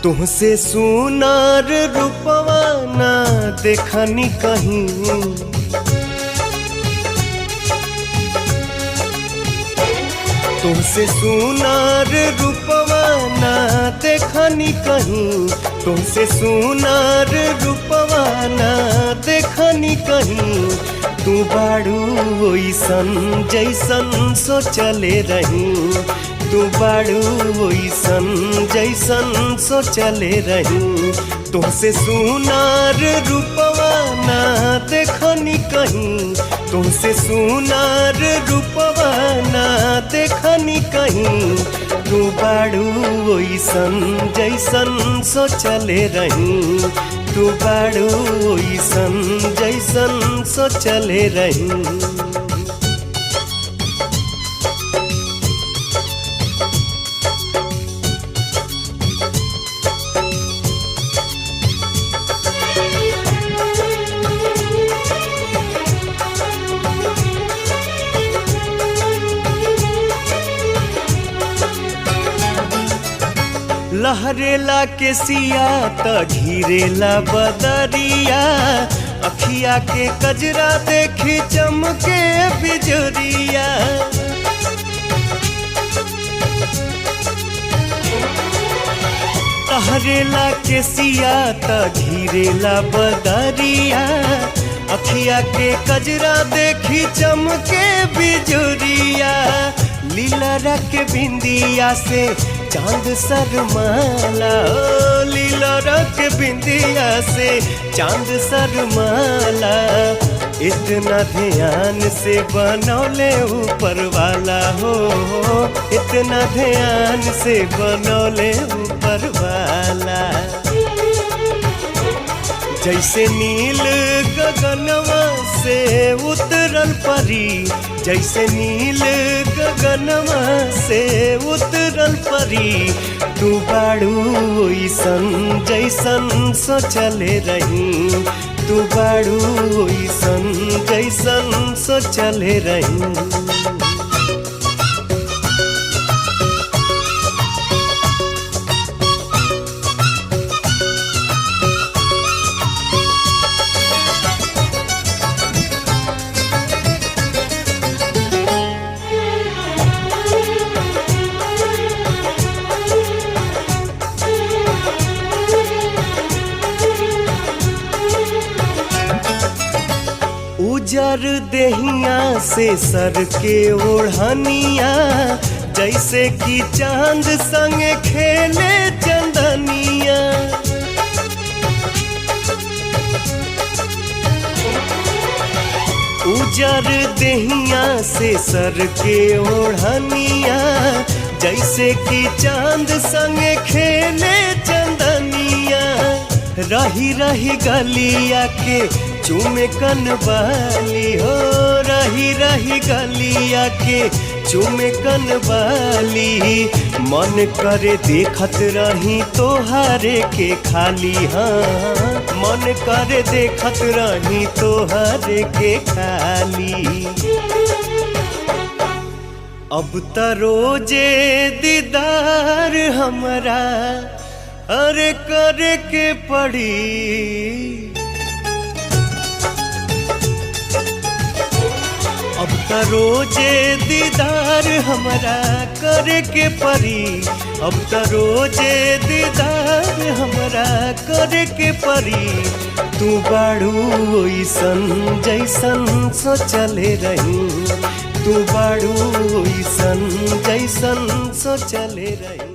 तुहसे सुनार रूपवा ना देखनी कहीं, तुमसे सुनार रूपवा ना देखनी कहीं, तुमसे सुनार रूपवा ना देखनी कहीं। तू बाड़ू ओइसन जैसन सोचले रही, तू बाड़ू ओइसन जैसन सोचले रही। तुमसे सुनार रूपवा ना देखनी कहीं, तुमसे सुनार रूपवा ना देखनी कहीं। तू बाड़ू ओइसन जैसन सोचले रही, तू बाड़ू ओइसन जैसन सोचले रही। लहरेला के सिया त घिरेला बदरिया, अखिया के कजरा देखी चमके बिजरिया। लहरेला के सिया त घिरेला बदरिया, अखिया के कजरा देखी चमके बिजरिया। लीला के बिंदिया से चांद शर्माला, ओ लीला के बिंदिया से चांद शर्माला। इतना ध्यान से बनौले ऊपर वाला हो, इतना ध्यान से बनौले ऊपर वाला। जैसे नील गगनवा से उतरल परी, जैसे नील गगनवा से उतरल परी। तू बाड़ू ओइसन जैसन सोचले रही, तू बाड़ू ओइसन जैसन सोचले रही। उजर देहिया से सर के ओढ़निया, जैसे कि चांद संगे खेले चंदनिया। उजर देहिया से सर के ओढ़निया, जैसे कि चांद संगे खेले चंदनिया। रही रही गलिया के चूमे कनवाली हो, रही रही गलिया के चूमे कनवाली। मन करे देखत रही तोहारे के खाली, हाँ मन करे देखत रही तोहारे के खाली। अब त रोजे दीदार हमरा अरे करे के पड़ी। अब त रोजे दीदार हमरा करे के परी, अब त रोजे दीदार हमरा करे के परी। तू बाड़ू ओइसन जैसन सोचले रही, तू बाड़ू ओइसन जैसन सोचले रही।